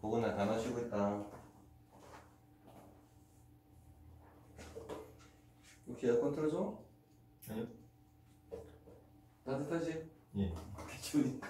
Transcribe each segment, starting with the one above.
보거나 단어 쉬고 있다. 혹시 에어컨 틀어줘? 아니요. 따뜻하지? 예. 추우니까.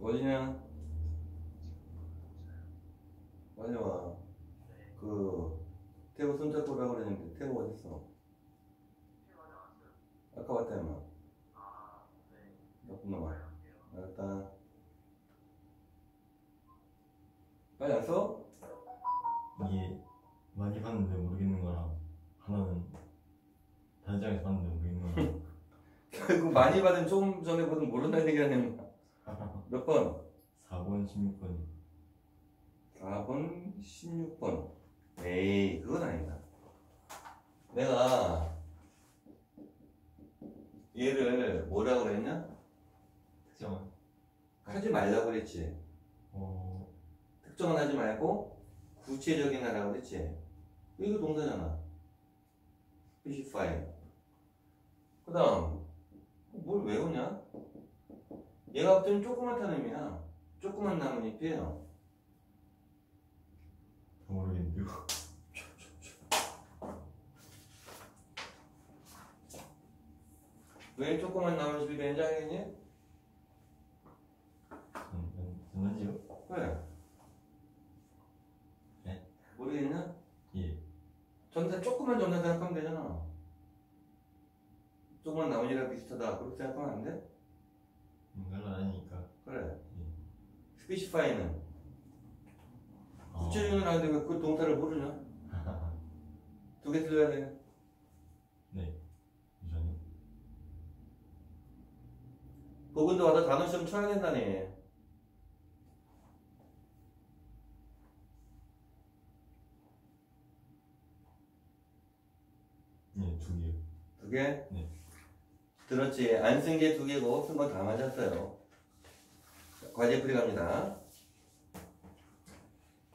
어디냐? 빨리 와. 태우 손잡고 오라고 그랬는데 태우 어딨어? 아까 왔다 임마. 나쁜 놈아. 알았다. 빨리 안 써? 이게 많이 봤는데 모르겠는 거랑 하나는 단장에서 봤는데 모르겠는 거랑 결국 많이 받으면 조금 전에 보든 모른다는 얘기 아니야. 몇 번? 4번, 16번. 4번, 16번. 에이, 그건 아니다. 내가 얘를 뭐라고 그랬냐? 특정한. 하지 말라고 그랬지. 특정은 하지 말고 구체적인 하라고 그랬지. 이거 동사잖아. specify. 그 다음 뭘 외우냐? 얘가 볼 때는 조그맣다는 의미야. 조그만 나뭇잎이에요. 모르겠는데요. 왜 조그만 나뭇잎이 되는지 알겠니? 전단지요? 왜? 네? 모르겠냐? 예. 조그만 전사 생각하면 되잖아. 조그만 나뭇잎이랑 비슷하다. 그렇게 생각하면 안 돼? 뭔가를 아니니까. 그래. 예. specify는 구체적인 하는데 왜 그 동사를 모르냐? 두 개 틀려야 돼. 네. 잠시만요. 보건도 와서 단어 시험 쳐야 된다니. 네, 2개요. 2개? 네. 들었지? 안 쓴 게 2개고 쓴 건 다 맞았어요. 과제 풀이 갑니다.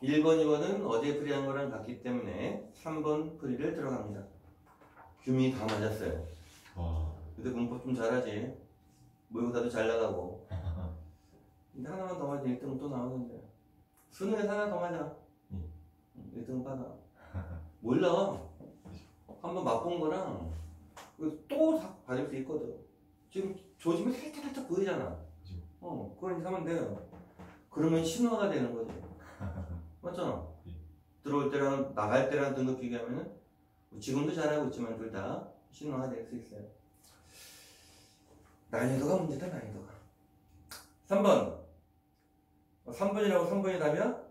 1번, 2번은 어제 풀이한 거랑 같기 때문에 3번 풀이를 들어갑니다. 규미 다 맞았어요. 와. 근데 공부 좀 잘하지. 모의고사도 잘 나가고. 근데 하나만 더 맞으면 1등 또 나오는데. 수능에서 하나 더 맞아. 1등 받아. 몰라. 한번 맛본 거랑 또 받을 수 있거든. 지금 조짐이 살짝 보이잖아. 그걸 하면 돼요. 그러면 신호가 되는 거지. 맞잖아. 들어올 때랑 나갈 때랑 등급 비교하면은 지금도 잘하고 있지만 둘 다 신호가 될 수 있어요. 난이도가 문제다, 난이도가. 3번. 3번이라고 3번이 답이야?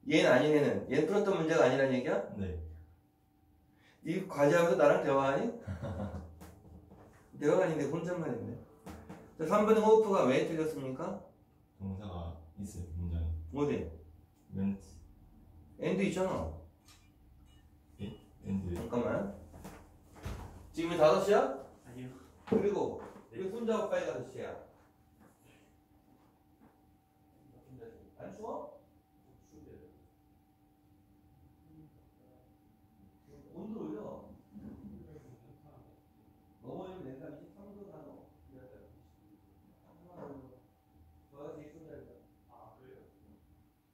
얘는 아닌 애는. 얘는 풀었던 문제가 아니란 얘기야? 네. 이 과제하면서 나랑 대화하니? 대화가 아닌데 혼잣말인데. 3번은 호흡가 왜 틀렸습니까? 동사가 있어요, 문장에. 어디? 멘트. 엔드 있잖아. 예? 엔드. 잠깐만. 지금 5시야? 아니요. 그리고 우리 손 작업까지 5시야. 안 추워? 온도 올려. 어머님 냉감 23도 단어. 저가 제일 손잡이다. 아, 그래요?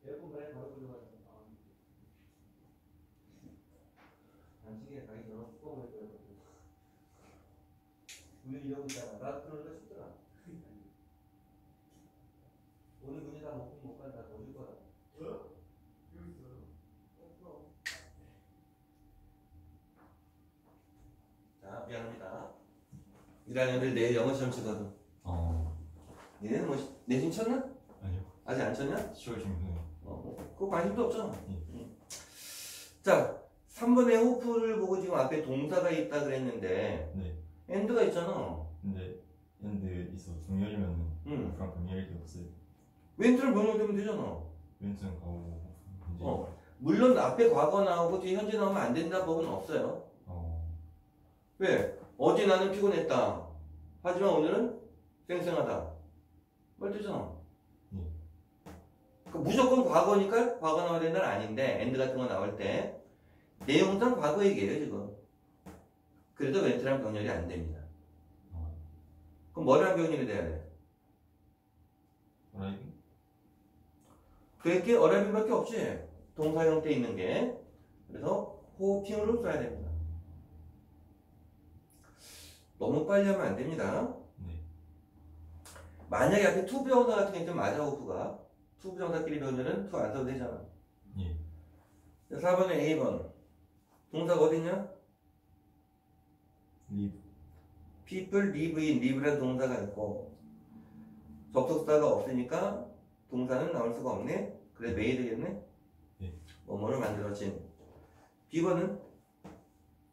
에어컨 바람이 바로 불려가지고. 단식에 가기 전에 뚜껑을 해줘야 돼. 우유 이러고 있잖아. 나 그러니까 쉽더라. 오늘 문제 다 먹고 못 간다. 더 줄 거야. 저요? 여기 있어요. 1학년들 내일 영어 시험 치거든. 어. 얘는 뭐 내신 쳤나? 아니요. 아직 안 쳤냐? 10월 중순에. 그거 관심도 없잖아. 예. 자, 3번의 호프를 보고 지금 앞에 동사가 있다 그랬는데 네. 엔드가 있잖아. 근데 엔드 있어. 동열이면은 응. 프랑 동열이 없어요. 웬트를 명령되면 되잖아. 왼손 가고 이제 물론 앞에 과거 나오고 뒤에 현재 나오면 안 된다 법은 없어요. 왜? 어제 나는 피곤했다. 하지만 오늘은 쌩쌩하다. 말 되잖아. 그러니까 무조건 과거니까 과거 나와야 되는 건 아닌데 엔드 같은 거 나올 때 내용상 과거 얘기예요 지금. 그래도 웬트랑 병렬이 안 됩니다. 그럼 뭐랑 병렬이 돼야 돼? 어라이빙? 그게 어라이빙밖에 없지. 동사 형태 있는 게. 그래서 호핑으로 써야 됩니다. 너무 빨리 하면 안 됩니다. 네. 만약에 앞에 투 부정사 같은 게 있으면 맞아 호프가. 투 부정사끼리 배우면은 투 안 써도 되잖아. 예. 4번에 A번. 동사가 어딨냐? 리브. people live in, live라는 동사가 있고 접속사가 없으니까 동사는 나올 수가 없네. 그래 made 되겠네. 네. 뭐뭐를 만들어진. B번은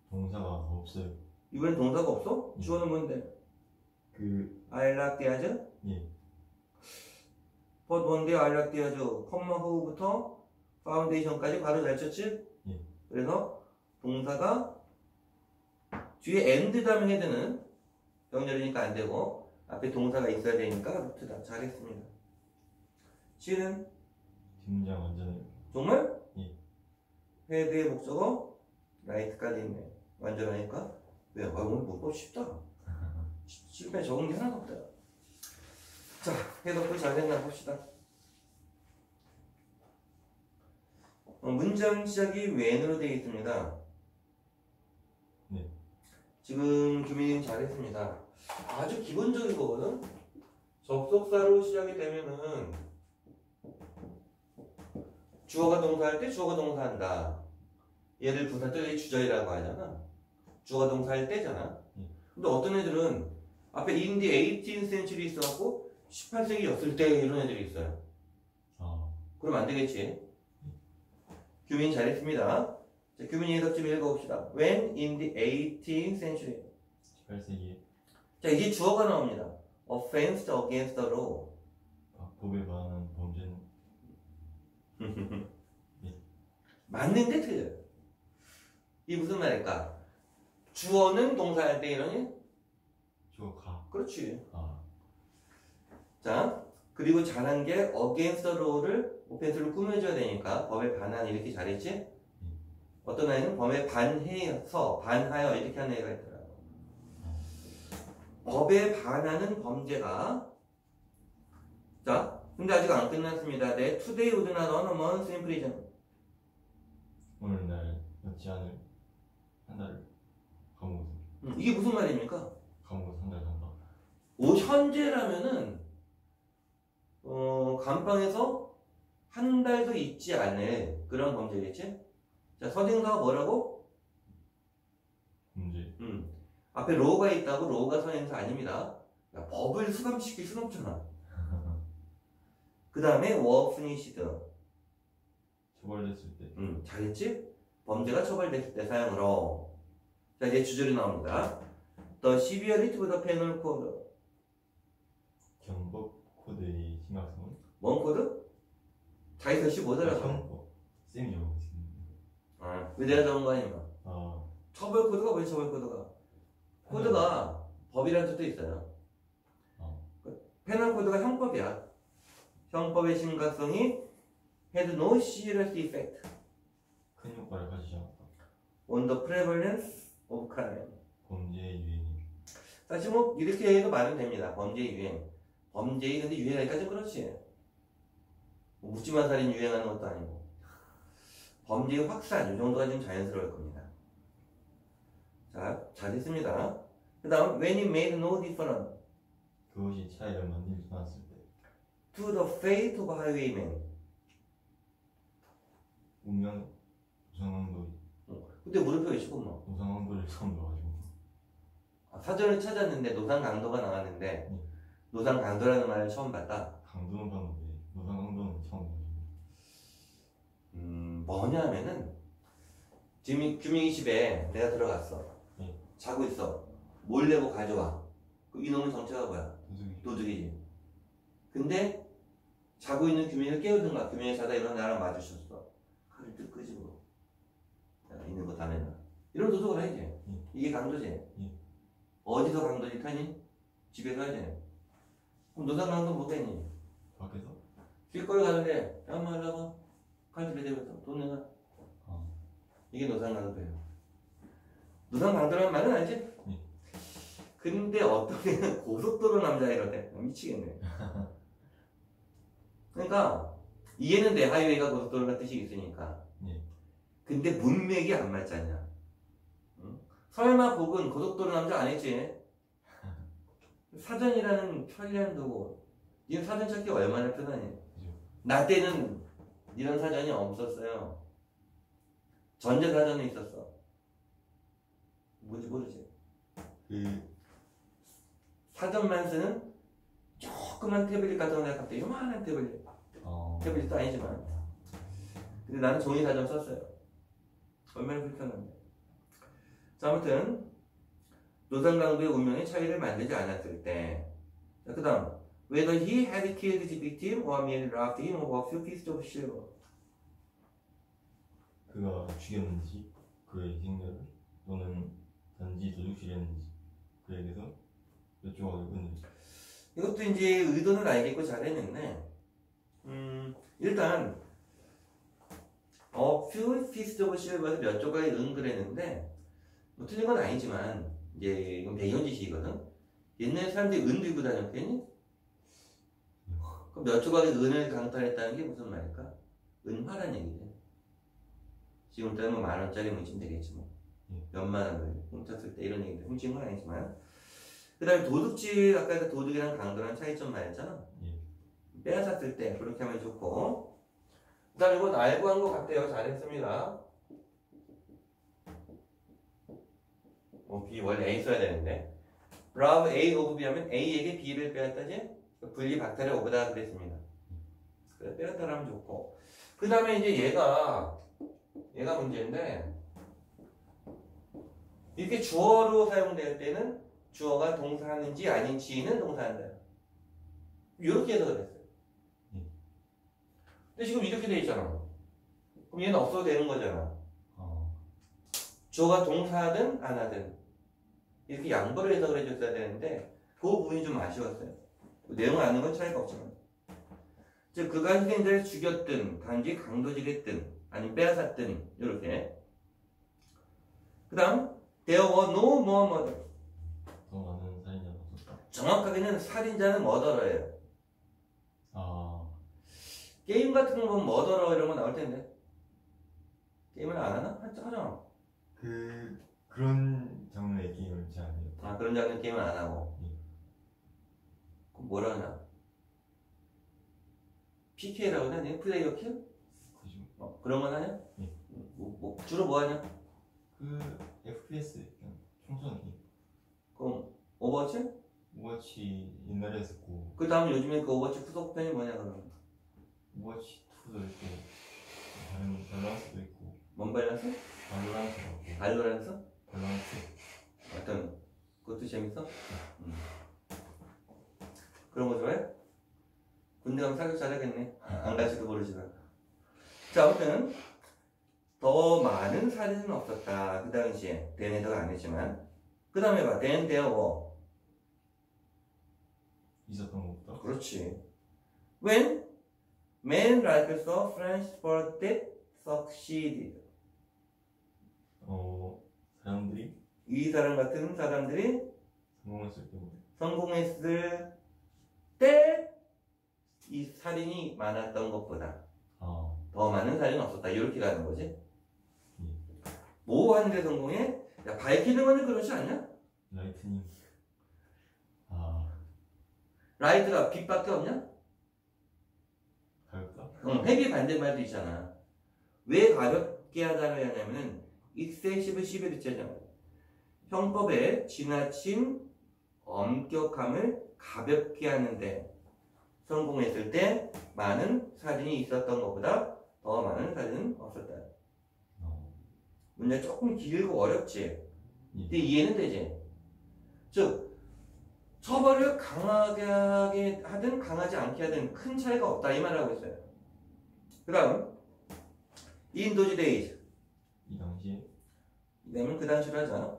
동사가 없어요. 이번엔 동사가 없어? 주어는 뭔데? I like the 아주? 예. but 뭔데 I like the 아주 컴마 후부터 파운데이션까지 바로 잘 쳤지? 예. 그래서 동사가 뒤에 and 다음에 해야 되는 병렬이니까 안 되고 앞에 동사가 있어야 되니까 루트다. 잘했습니다. C는 뒷문장 완전히. 정말? 예. 헤드의 목적어 라이트까지 있네. 완전하니까 왜? 오늘 문법 쉽다. 실패 적은 게 하나도 없다. 자, 해석도 잘 됐나 봅시다. 문장 시작이 when으로 되어 있습니다. 네. 지금 규민님 잘했습니다. 아주 기본적인 거거든. 접속사로 시작이 되면은 주어가 동사할 때 주어가 동사한다. 얘를 부사절 주절이라고 하잖아. 주어가 동사할 때잖아. 근데 어떤 애들은 앞에 in the 18th century 있어갖고 18세기였을 때 이런 애들이 있어요. 그럼 안 되겠지. 규민 잘했습니다. 자, 규민이 해석 좀 읽어봅시다. When in the 18th century. 18세기에 자, 이제 주어가 나옵니다. Offense against the law. 법에 반하는 범죄는 맞는데 틀려요. 이게 무슨 말일까? 주어는 동사할 때 이러니? 주어가. 그렇지. 자, 그리고 잘한 게 against the law를 offense로 꾸며줘야 되니까 법에 반한 이렇게 잘했지? 어떤 아이는 법에 반해서 반하여 이렇게 하는 애가 있더라고. 법에 반하는 범죄가 자, 근데 아직 안 끝났습니다. 내 today would not earn a month in prison. 오늘날 넣지 않을 한 달을 감옥에서 이게 무슨 말입니까? 감옥에서 한 달 산다. 현재라면은 감방에서 한 달도 있지 않을 그런 범죄겠지? 자, 선행사가 뭐라고? 범죄. 앞에 로우가 있다고 로우가 선행사 아닙니다. 야, 법을 수감시킬 순 없잖아. 그 다음에 were punished. 처벌됐을 때. 잘했지? 범죄가 처벌됐을 때 사용으로. 자, 이제 주절이 나옵니다. The severity of the penal code. 경법 코드의 심각성은? 뭔 코드? 자기서 15살이라고. 형법. 쌤이 적어보있는 왜 내가 적은 거 아니야? 아, 처벌 코드가 뭐야, 처벌 코드가? 코드가 법이라는 뜻도 있어요. 페널 코드가 형법이야. 형법의 심각성이 had no serious effect 큰 효과를 가지지 않았다. on the prevalence of crime. 범죄의 유행이. 사실 뭐 이렇게 해도 말은 됩니다. 범죄의 유행. 범죄의 근데 유행하니까 좀 그렇지. 뭐 묻지마 살인 유행하는 것도 아니고. 범죄의 확산 이 정도가 좀 자연스러울 겁니다. 자, 잘했습니다. 그 다음 when it made no difference 그것이 차이를 만들지 않았을 때. to the fate of highwaymen. 운명 우상왕돌이. 근데 물음표 있고 뭐. 우상왕돌이 처음 넣어가지고. 사전을 찾았는데 노상 강도가 나왔는데 노상 강도라는 말을 처음 봤다. 강도는 봤는데 노상 강도는 처음 봤는데. 뭐냐면은 지금 규민이 집에 내가 들어갔어. 자고 있어. 몰래고 가져와. 그럼 이놈의 정체가 뭐야? 도둑이지. 근데 자고 있는 규민을 깨우든가. 규민이 자다 일어나 나랑 마주쳤어. 칼을 뜯 끄집어. 있는 거 다 내놔. 이런 도둑을 하지. 이게 강도지. 어디서 강도지 타니? 집에서 하지. 그럼 노상 강도 못 했니? 밖에서? 길거리 가는데 야 엄마 일로 와봐. 칼 집에 대면서 돈 내놔. 이게 노상 강도예요. 노상 강도라는 말은 알지? 근데 어떤 애는 고속도로 남자 이러대. 미치겠네. 그러니까 이해는 돼. 하이웨이가 고속도로라는 뜻이 있으니까. 근데 문맥이 안 맞잖냐. 응? 설마 복은 고속도로 남자 안 했지? 사전이라는 편리한 도구. 니는 사전 찾기 얼마나 편하니? 나 때는 이런 사전이 없었어요. 전자사전에 있었어. 뭔지 모르지? 사전만 쓰는 조그만 태블릿 같은 거 내가 갑자기 요만한 태블릿. 태블릿도 아니지만. 근데 나는 종이사전 썼어요. 얼마나 불편한데. 자, 아무튼 노상 강도의 운명의 차이를 만들지 않았을 때. 자, 그 다음 whether he had killed his victim or merely robbed him of a few pieces of silver. 그가 죽였는지 그의 희생자를 또는 단지 도둑질했는지 그에게서 몇 조각을 끊는지. 이것도 이제 의도는 알겠고 잘했는데 일단 few pieces of silver에서 몇 조각이 그랬는데 뭐 틀린 건 아니지만 이제 이건 배경 지식이거든. 옛날 사람들이 은 들고 다녔겠니? 그럼 몇 조각의 은을 강탈했다는 게 무슨 말일까? 은화란 얘기지. 지금 따면 10,000원짜리 뭉치면 되겠지 뭐. 몇만 원을 훔쳤을 때 이런 얘기인데 훔친 건 아니지만. 그 다음에 도둑질, 아까 도둑이랑 강도랑 차이점 말했잖아. 빼앗았을 때 그렇게 하면 좋고. 그 다음에 이건 알고 한 것 같아요. 잘했습니다. B 원래 A 써야 되는데 rob A of B 하면 A에게 B를 빼앗다지? 분리 박탈의 오브다 그랬습니다. 그래 빼앗다라 하면 좋고. 그 다음에 이제 얘가 문제인데 이렇게 주어로 사용될 때는 주어가 동사하는지 아닌지는 동사한다. 이렇게 해석을 했어요. 근데 지금 이렇게 돼 있잖아. 그럼 얘는 없어도 되는 거잖아. 주어가 동사하든 안 하든 이렇게 양보를 해석을 해줬어야 되는데 그 부분이 좀 아쉬웠어요. 내용을 아는 건 차이가 없지만. 즉 그가 희생자를 죽였든 단지 강도질했든 아니면 빼앗았든 이렇게. 그 다음 There were no more murders. 더 많은 살인자가 없었다. 정확하게는 살인자는 머더러예요. 게임 같은 거 보면 머더러 이런 거 나올 텐데 게임을 안 하나? 하잖아. 그런 장르의 게임을 잘 안 해요. 그런 장르 게임을 안 하고. 그럼 뭐라 하냐? PK라고 하냐? 플레이어 킬? 그죠. 그런 건 하냐? 주로 뭐 하냐? FPS 그냥 총선이. 그럼 오버워치? 오버워치 옛날에 했었고. 그 다음 요즘에 그 오버워치 후속편이 뭐냐 그러면? 오버워치 2도 있고 다른 밸런스도 있고. 뭔 밸런스? 발로란트라고. 발로란스? 밸런스. 어떤 그것도 재밌어? 그런 거 좋아해? 군대 가면 사격 잘하겠네. 안 갈지도 모르지만. 자, 아무튼 더 많은 살인은 없었다. 그 당시에 대내도가 아니지만. 그 다음에 봐. then there were. 있었던 것보다. 그렇지. when men like so French for that succeeded. 사람들이 이 사람 같은 사람들이 성공했을 경우에. 성공했을 때 이 살인이 많았던 것보다 더 많은 살인은 없었다. 이렇게 가는 거지. 뭐 하는데 성공해? 야, 밝히는 거는 그렇지 않냐? 라이트닝. 라이트가 빛밖에 없냐? 가볍다? 헤비 반대말도 있잖아. 왜 가볍게 하다를 하냐면은 excessive severe잖아. 형법의 지나친 엄격함을 가볍게 하는데 성공했을 때 많은 살인이 있었던 것보다 더 많은 살인은 없었다. 문제 조금 길고 어렵지? 근데 이해는 되지? 즉 처벌을 강하게 하든 강하지 않게 하든 큰 차이가 없다 이 말을 하고 있어요. 그 다음 in those days 이 당시에 내면 그 당시로 하자.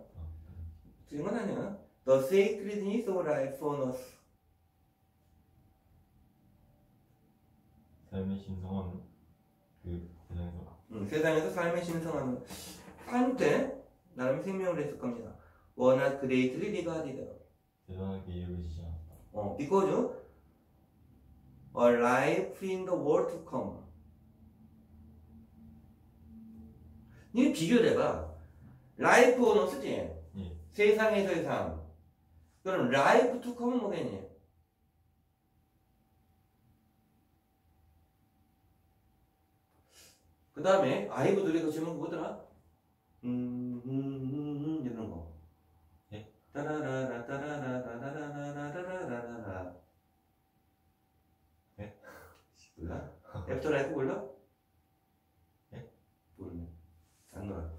틀린 건 아니야. The sacredness of life on earth 삶의 신성함 그 세상에서 세상에서 삶의 신성함은 한때 나름 생명을 했을 겁니다. 워낙 greatly regarded 대단하게 여겨지지 않았다. because a life in the world to come. 이 비교를 해봐. 라이프 오너 쓰지? 예. 세상에서의 삶. 그럼 라이프 투 컴은 뭐겠니? 그 다음에 아이브 노래 그 제목 뭐더라? 이런 거. 예? 따라라라 따라라라라라라라라라라. 예? 몰라? 애프터 라이프 몰라? 예? 모르네. 안 놀아.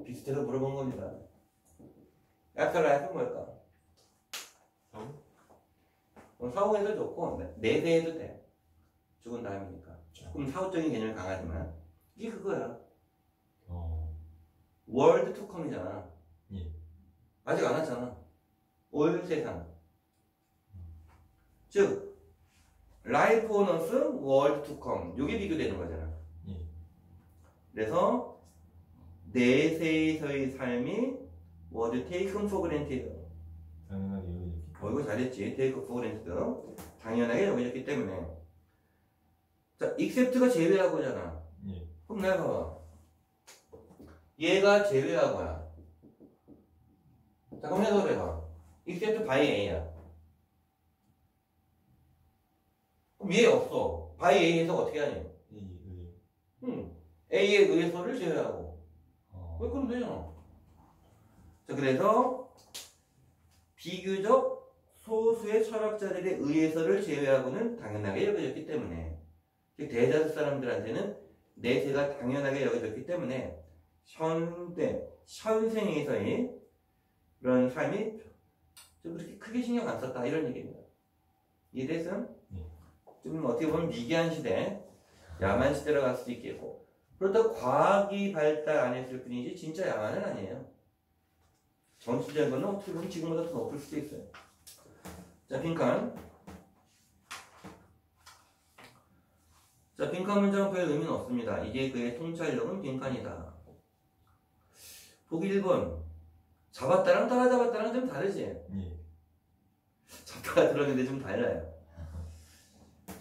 비슷해서 물어본 겁니다. 애프터 라이프 뭘까? 사후에도 좋고 내세해도 돼. 죽은 다음이니까. 조금 사후적인 개념이 강하지만 이게 그거야. 월드 투컴이잖아. 예. 아직 안 왔잖아. 올 세상. 즉 라이프 온 어스 월드 투컴 요게 비교되는 거잖아. 예. 그래서 내세에서의 삶이 was taken for granted. 당연하게 여겨졌기 이거 잘했지. take for granted. 당연하게 여겨졌기 때문에. 자, except가 제외하고잖아. 예. 그럼 내가 봐봐. 얘가 제외하고야. 자, 그럼 해석을 해봐. except by A야. 그럼 얘 없어. by A 해석 어떻게 하니? A에 의해서를 제외하고. 왜 그럼 되잖아. 자, 그래서 비교적 소수의 철학자들에 의해서를 제외하고는 당연하게 여겨졌기 때문에 대다수 사람들한테는 내세가 당연하게 여겨졌기 때문에 현생에서의 그런 삶이 좀 그렇게 크게 신경 안 썼다 이런 얘기입니다. 이해됐어? 좀 어떻게 보면 미개한 시대, 야만 시대로 갈 수도 있겠고 그렇다고 과학이 발달 안 했을 뿐이지 진짜 야만은 아니에요. 전수적인 거는 어떻게 보면 지금보다 더 높을 수도 있어요. 자, 빈칸. 자, 빈칸 문장은 별 의미는 없습니다. 이게 그의 통찰력은 빈칸이다. 보기 1번. 잡았다랑 따라잡았다랑 좀 다르지? 예. 잡다가 들었는데 좀 달라요.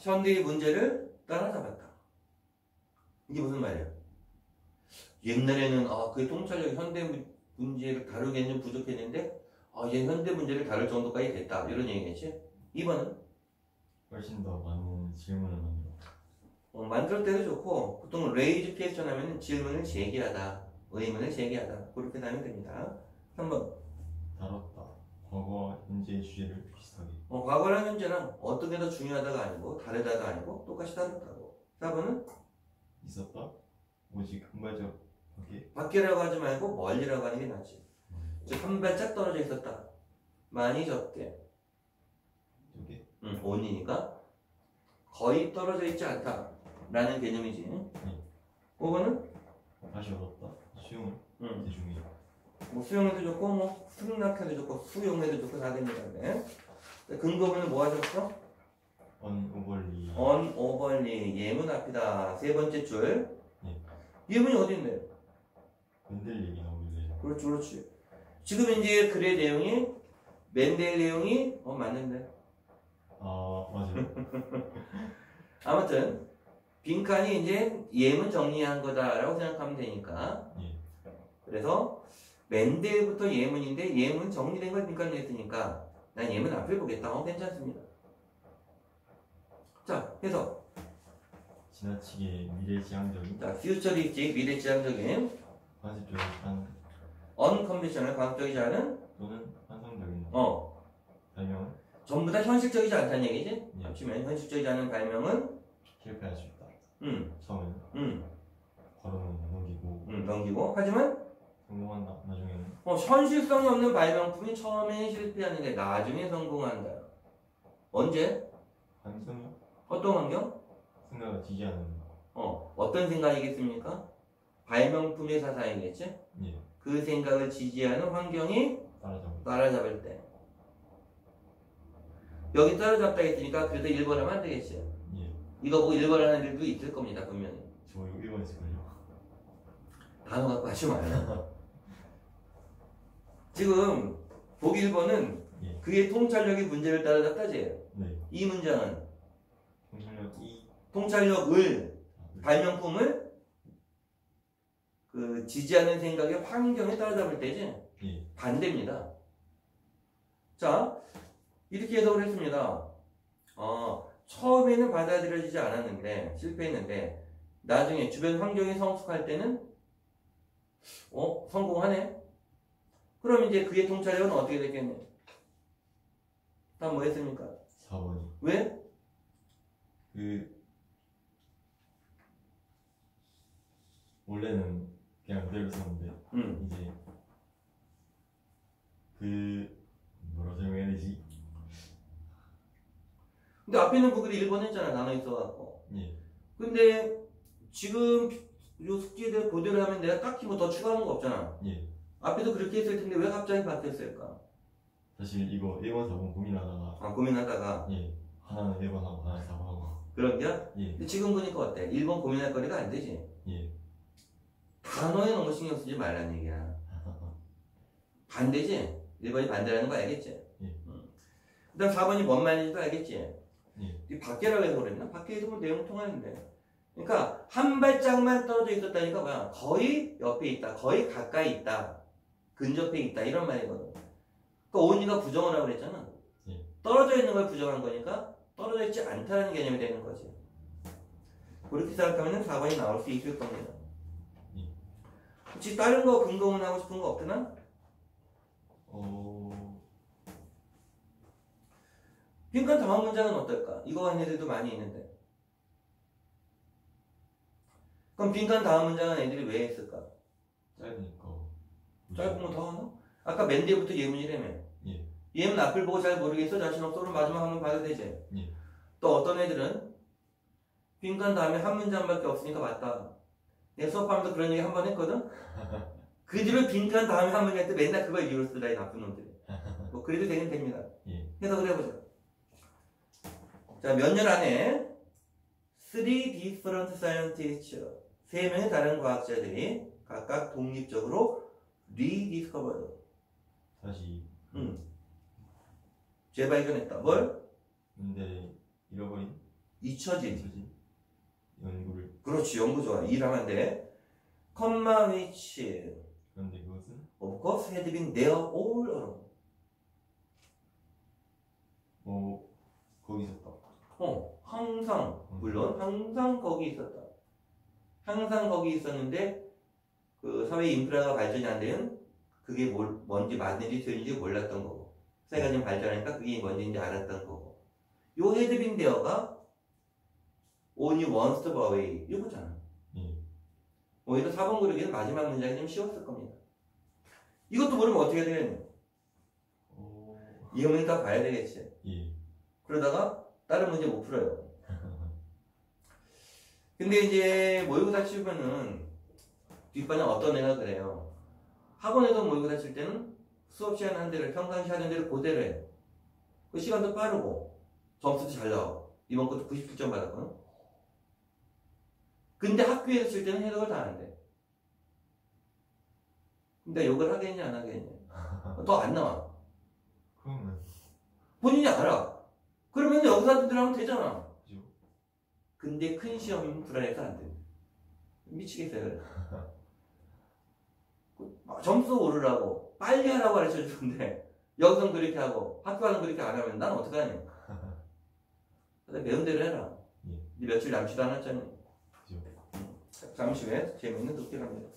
현대의 문제를 따라잡았다. 이게 무슨 말이에요? 옛날에는 그의 통찰력이 현대 문제를 다루기에는 좀 부족했는데 얘 현대 문제를 다룰 정도까지 됐다. 이런 얘기겠지? 2번은? 훨씬 더 많은 질문을 만들어. 만들 때도 좋고 보통 레이즈 퀘스천 하면 질문을 제기하다, 의문을 제기하다 그렇게 하면 됩니다. 3번 다뤘다. 과거와 현재의 주제를 비슷하게. 과거랑 현재랑 어떤 게 더 중요하다가 아니고 다르다가 아니고 똑같이 다르다고. 4번은 있었다. 오직 한 발짝 밖에. 밖이라고 하지 말고 멀리라고 하는 게 낫지. 즉 한 발짝 떨어져 있었다. 많이 적게. 여기. 온이니까 거의 떨어져 있지 않다 라는 개념이지. 5번은 다시 얻었다. 수용을. 대중이. 뭐 수용해도 좋고 뭐 승낙해도 좋고 수용해도 좋고 다 됩니다. 네. 근거문은 뭐 하셨어? 언오벌리. 언오벌리 예문 앞이다. 세 번째 줄. 예. 예문이 어디 있는데? 맨델 얘기 나오길래. 그렇지, 그렇지. 지금 이제 글의 내용이 맨델 내용이 맞는데. 맞아요. 아무튼 빈칸이 이제 예문 정리한 거다라고 생각하면 되니까. 예. 그래서 맨델부터 예문인데 예문 정리된 걸 빈칸에 했으니까 난 예문 앞을 보겠다. 괜찮습니다. 자, 해석. 지나치게 미래지향적인. 자, 퓨처리스틱 미래지향적인. 관습적이지 않은 unconventional 과학적이지 않은 또는 환상적인 발명은 전부 다 현실적이지 않다는 얘기지? 예. 합치면 현실적이지 않은 발명은 실패할 수 있다. 음, 처음에는 걸음은 넘기고 넘기고 하지만 성공한다. 나중에는 현실성이 없는 발명품이 처음에 실패하는데 나중에 성공한다. 언제? 환승이요? 어떤 환경? 생각을 지지 않는 어떤 생각이겠습니까? 발명품의 사상이겠지? 예. 그 생각을 지지하는 환경이 따라잡을 따라잡을 때. 여기 따라잡다 했으니까 그래도 1번 하면 안 되겠지. 예. 이거 보고 1번 하는 애들도 있을 겁니다, 분명히. 저 이거 1번 했을걸요. 단어 갖고 하지 마요. 지금 보기 1번은 예. 그의 통찰력이 문제를 따라잡다지. 네. 이 문장은 통찰력이 통찰력을 발명품을 그 지지하는 생각의 환경에 따라잡을 때지. 예. 반대입니다. 자, 이렇게 해석을 했습니다. 처음에는 받아들여지지 않았는데 실패했는데 나중에 주변 환경이 성숙할 때는 성공하네. 그럼 이제 그의 통찰력은 어떻게 됐겠네? 다음 뭐 했습니까? 4번이 왜? 원래는 그냥 그대로 썼는데 이제 뭐라고 설명해야 되지? 근데 앞에 있는 부분이 1번 했잖아. 나눠 있어갖고. 예. 근데 지금 요 숙제들 그대로 하면 내가 딱히 뭐 더 추가하는 거 없잖아. 예. 앞에도 그렇게 했을 텐데 왜 갑자기 바뀌었을까? 사실 이거 1번, 4번 고민하다가 고민하다가 예. 하나는 1번 하고 하나는 4번 하고 그런 게야? 예. 근데 지금 보니까 어때? 1번 고민할 거리가 안 되지? 예. 단어에 너무 신경 쓰지 말라는 얘기야. 반대지? 1번이 반대라는 거 알겠지? 예. 그 다음 4번이 뭔 말인지도 알겠지? 예. 이 밖에라고 해서 그랬나? 밖에 있으면 내용 통하는데. 그러니까 한 발짝만 떨어져 있었다니까 뭐야? 거의 옆에 있다. 거의 가까이 있다. 근접해 있다. 이런 말이거든. 그러니까 온이가 부정을 하고 그랬잖아. 예. 떨어져 있는 걸 부정한 거니까 떨어져 있지 않다는 개념이 되는 거지. 그렇게 생각하면 4번이 나올 수 있을 겁니다. 예. 혹시 다른 거 근거문 하고 싶은 거 없구나? 빈칸 다음 문장은 어떨까? 이거 하는 애들도 많이 있는데. 그럼 빈칸 다음 문장은 애들이 왜 했을까? 짧으니까 짧은 거 더 하나? 아까 맨 뒤부터 예문이라며. 예. 예문 앞을 보고 잘 모르겠어? 자신 없어? 그럼 마지막 한번 봐도 되지? 예. 또 어떤 애들은 빈칸 다음에 한 문장밖에 없으니까 맞다. 내가 수업하면서 그런 얘기 한 번 했거든? 그 뒤로 빈칸 다음에 한 문장 할 때 맨날 그걸 이유로 쓰라, 이 나쁜 놈들이. 뭐 그래도 되긴 됩니다. 예. 해석을 해보자. 자, 몇 년 안에 3 different scientists, 3명의 다른 과학자들이 각각 독립적으로 rediscovered, 다시 재발견했다. 뭘? 근데 잃어버린 잊혀진. 연구를. 그렇지, 연구 좋아. 일하면 돼. comma which 그런데 그것은 of course had been there all along. 거기 있었다. 항상, 물론 항상 거기 있었다. 항상 거기 있었는데 그 사회 인프라가 발전이 안 되면 그게 뭔지 맞는지 틀린지 몰랐던 거고, 사회가 좀 발전하니까 그게 뭔지인지 알았던 거고. 요 had been there가 only one step away 이거잖아. 오히려 4번 고르기는 마지막 문장이 좀 쉬웠을 겁니다. 이것도 모르면 어떻게 해야 되겠냐? 이 문제 다 봐야 되겠지. 예. 그러다가 다른 문제 못 풀어요. 근데 이제 모의고사 치우면은 뒷반에 어떤 애가 그래요. 학원에서 모의고사 칠 때는 수업 시간 한 대를 평상시 하던 대로 그대로 해요. 그 시간도 빠르고 점수도 잘 나오고 이번 것도 97점 받았거든. 근데 학교에서 칠 때는 해석을 다 안 돼. 근데 욕을 하겠냐 안 하겠냐. 더 안 나와. 그러면 본인이 알아. 그러면 여기서 들어가면 되잖아. 그죠? 근데 큰 시험이면 불안해서 안 돼. 미치겠어요. 점수 오르라고 빨리 하라고 가르쳐 주는데 여기서는 그렇게 하고 학교는 그렇게 안 하면 난 어떡하냐. 배운 대로 해라. 예. 네 며칠 남지도 않았잖니. 그죠? 잠시 후에 재미있는 독해 갑니다.